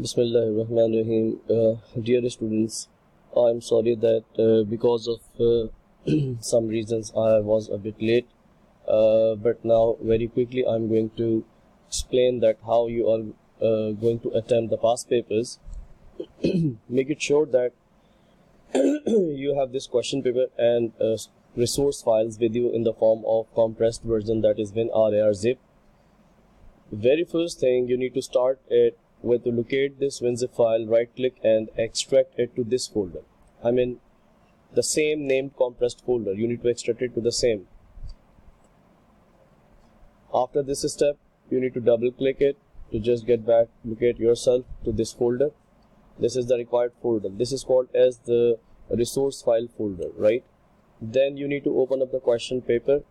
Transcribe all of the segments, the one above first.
Bismillahirrahmanirrahim. Dear students, I am sorry that because of some reasons I was a bit late, but now very quickly I am going to explain that how you are going to attempt the past papers. Make it sure that you have this question paper and resource files with you in the form of compressed version, that is WinRAR zip. Very first thing you need to start it with to locate this WinZip file, right click and extract it to this folder. I mean the same named compressed folder, you need to extract it to the same. After this step you need to double click it to just get back, locate yourself to this folder. This is the required folder. This is called as the resource file folder, right? Then you need to open up the question paper.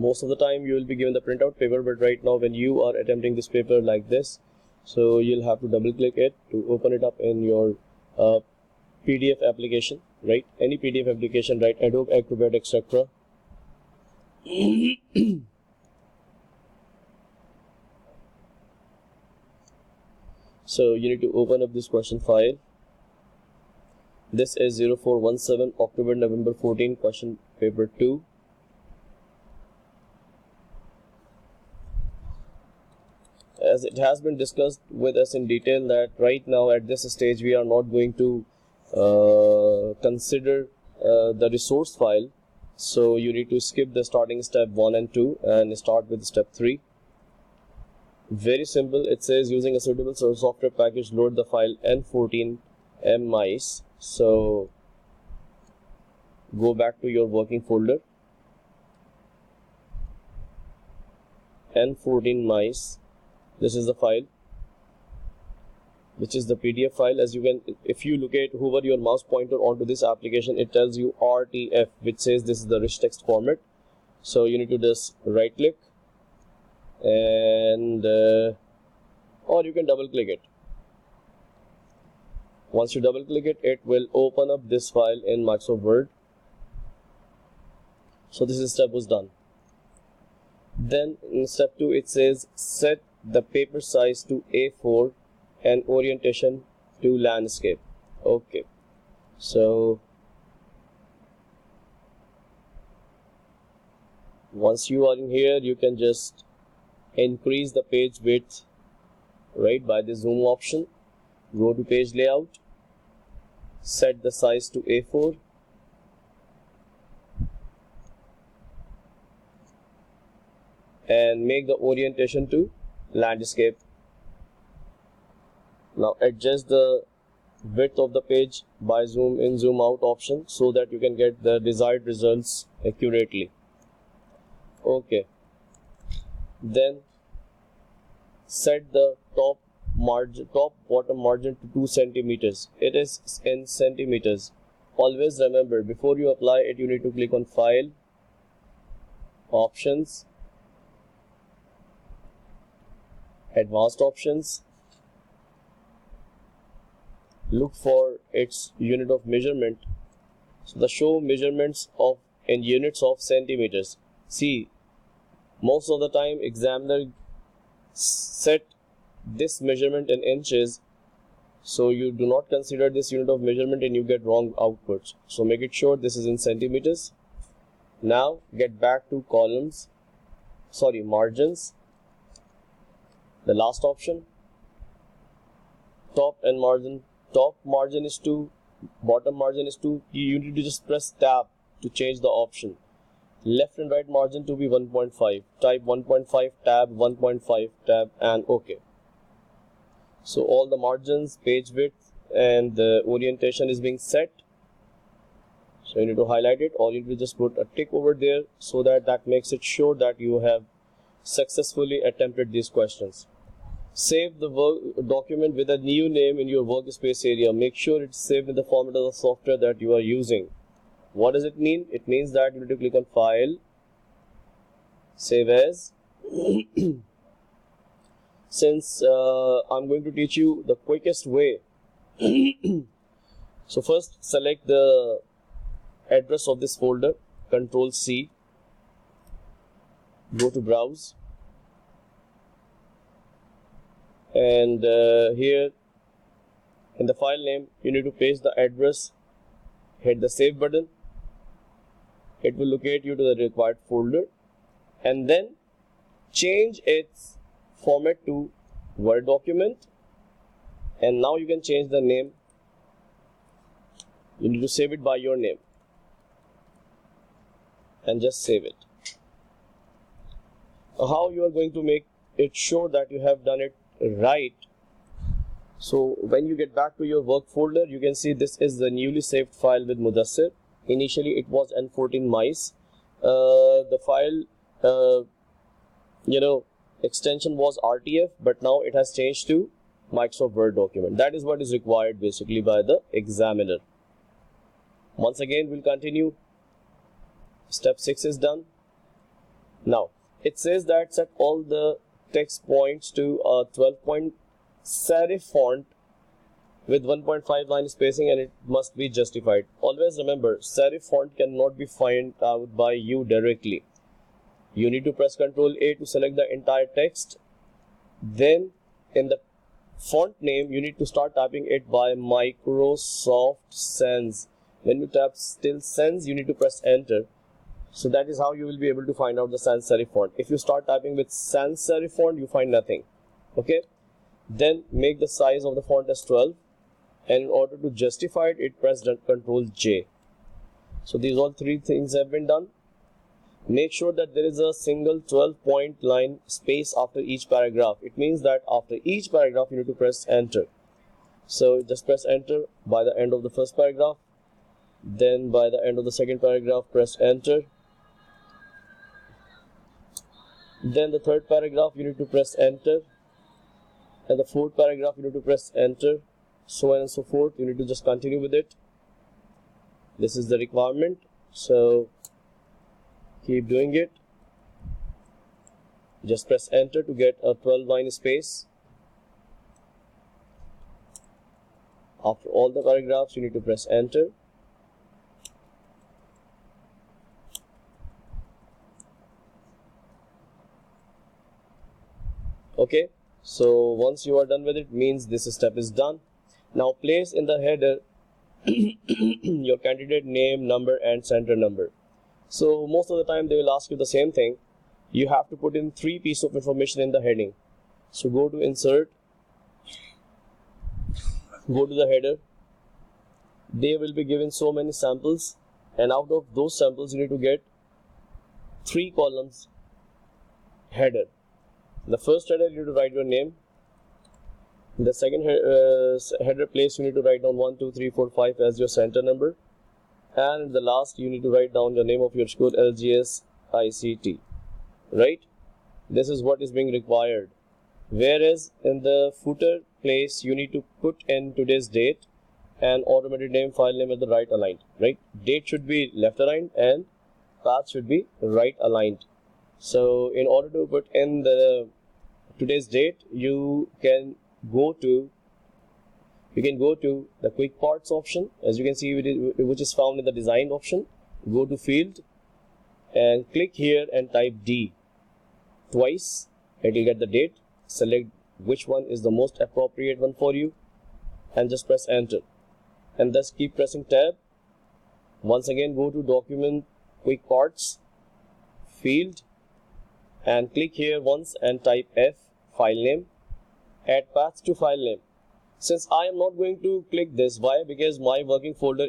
Most of the time you will be given the printout paper, but right now when you are attempting this paper like this, so you'll have to double click it to open it up in your PDF application, right? Any PDF application, right? Adobe Acrobat, etc. So you need to open up this question file. This is 0417 October November 14 question paper 2. As it has been discussed with us in detail that right now at this stage we are not going to consider the resource file, so you need to skip the starting step 1 and 2 and start with step 3. Very simple. It says using a suitable software package load the file n14 mice. So go back to your working folder, n14 mice. This is the file, which is the PDF file. As you can, if you hover your mouse pointer onto this application, it tells you RTF, which says this is the rich text format. So you need to just right click and or you can double click it. Once you double click it, it will open up this file in Microsoft Word. So this step was done. Then in step 2 it says set the paper size to A4 and orientation to landscape. Okay, so once you are in here, you can just increase the page width, right, by the zoom option. Go to page layout, set the size to A4, and make the orientation to landscape. Now adjust the width of the page by zoom in zoom out option so that you can get the desired results accurately. Okay, then set the top bottom margin to 2 centimeters. It is in centimeters. Always remember, before you apply it, you need to click on file, options, advanced options, look for its unit of measurement. So the show measurements of in units of centimeters. See, most of the time examiner set this measurement in inches, so you do not consider this unit of measurement and you get wrong outputs. So make it sure this is in centimeters. Now get back to margins. The last option, top margin is 2, bottom margin is 2. You need to just press tab to change the option. Left and right margin to be 1.5. Type 1.5 tab, 1.5 tab, and OK. So all the margins, page width, and the orientation is being set. So you need to highlight it, or you need to just put a tick over there so that makes it sure that you have successfully attempted these questions. Save the document with a new name in your workspace area. Make sure it's saved in the format of the software that you are using. What does it mean? It means that you need to click on File, Save As. Since I'm going to teach you the quickest way, so first select the address of this folder, Control C, go to Browse, and here in the file name you need to paste the address, hit the save button. It will locate you to the required folder, and then change its format to Word document. And now you can change the name. You need to save it by your name and just save it. How you are going to make it sure that you have done it right? So when you get back to your work folder, you can see this is the newly saved file with Muddassir. Initially it was n14 mice. The file extension was RTF, but now it has changed to Microsoft Word document. That is what is required basically by the examiner. Once again, we'll continue. Step 6 is done. Now it says that set all the text points to a 12-point serif font with 1.5 line spacing, and it must be justified. Always remember, serif font cannot be found out by you directly. You need to press Ctrl A to select the entire text. Then in the font name, you need to start typing it by Microsoft Sans. When you tap still Sans, you need to press enter. So that is how you will be able to find out the sans serif font. If you start typing with sans serif font, you find nothing. Okay. Then make the size of the font as 12, and in order to justify it, press Ctrl J. So these all three things have been done. Make sure that there is a single 12-point line space after each paragraph. It means that after each paragraph you need to press enter. So just press enter by the end of the first paragraph. Then by the end of the second paragraph, press enter. Then the third paragraph you need to press enter, and the fourth paragraph you need to press enter, so on and so forth. You need to just continue with it. This is the requirement, so keep doing it. Just press enter to get a 12-line space. After all the paragraphs, you need to press enter. Okay, so once you are done with it, means this step is done. Now place in the header your candidate name, number and center number. So most of the time they will ask you the same thing. You have to put in 3 pieces of information in the heading. So go to insert, go to the header. They will be given so many samples, and out of those samples you need to get 3 columns header. The first header you need to write your name. In the second header place you need to write down 1, 2, 3, 4, 5 as your center number. And in the last you need to write down the name of your school, LGS ICT. Right? This is what is being required. Whereas in the footer place you need to put in today's date and automated name, file name at the right aligned. Right? Date should be left aligned and path should be right aligned. So in order to put in the today's date, you can go to the quick parts option, as you can see, which is found in the design option. Go to field and click here and type D twice. It will get the date. Select which one is the most appropriate one for you and just press enter, and thus keep pressing tab. Once again go to document, quick parts, field, and click here once and type F, file name, add path to file name. Since I am not going to click this, why? Because my working folder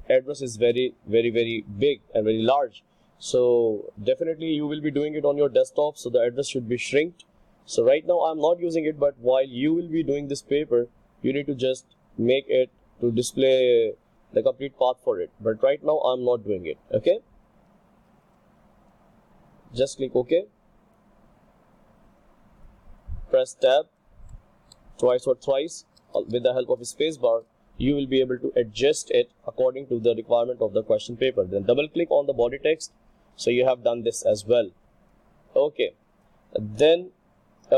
address is very big and very large. So definitely you will be doing it on your desktop, so the address should be shrinked. So right now I'm not using it, but while you will be doing this paper, you need to just make it to display the complete path for it. But right now I'm not doing it. Okay, just click OK, press tab twice or thrice. With the help of a space bar you will be able to adjust it according to the requirement of the question paper. Then double click on the body text. So you have done this as well. Okay, then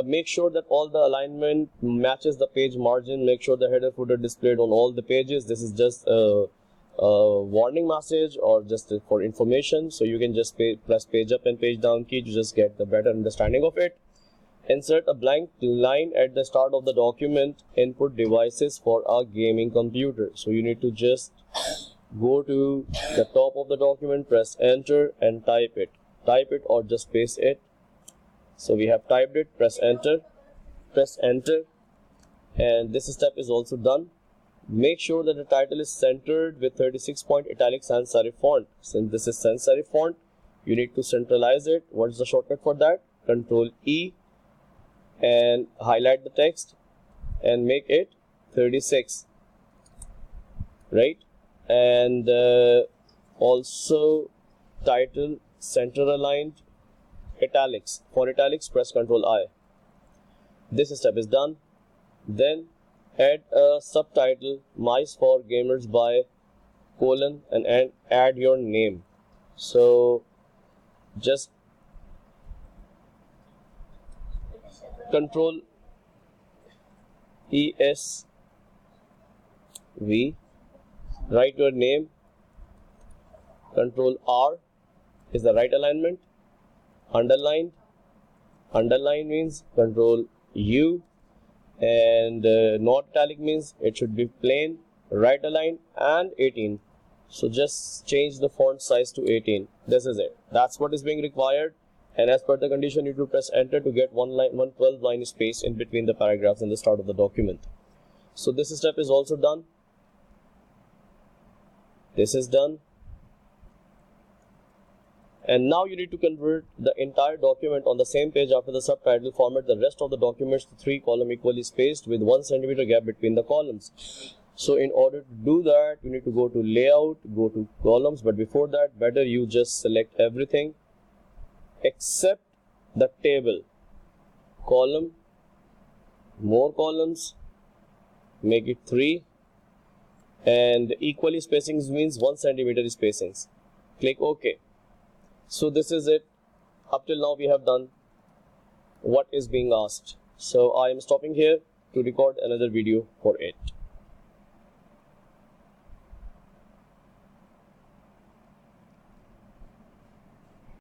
make sure that all the alignment matches the page margin. Make sure the header footer displayed on all the pages. This is just a warning message or just for information, so you can just press page up and page down key to just get the better understanding of it. Insert a blank line at the start of the document. Input devices for a gaming computer. So you need to just go to the top of the document, press enter and type it. Type it or just paste it. So we have typed it, press enter, and this step is also done. Make sure that the title is centered with 36-point italic sans serif font. Since this is sans serif font, you need to centralize it. What is the shortcut for that? Control E and highlight the text and make it 36, right? And also title center aligned italics. For italics, press Ctrl I. This step is done. Then add a subtitle, Mice for Gamers by : and add your name. So just Control ESV, write your name. Control R is the right alignment. Underline means Control U, and not italic means it should be plain, right aligned, and 18. So just change the font size to 18. This is it. That's what is being required. And as per the condition, you need to press enter to get 112 line space in between the paragraphs in the start of the document. So this step is also done. This is done. And now you need to convert the entire document on the same page after the subtitle. Format the rest of the documents to 3 columns equally spaced with 1 centimeter gap between the columns. So in order to do that, you need to go to layout, go to columns, but before that, better you just select everything except the table. Column, more columns, make it 3, and equally spacings means 1 centimeter spacings. Click OK. So this is it. Up till now we have done what is being asked. So I am stopping here to record another video for it.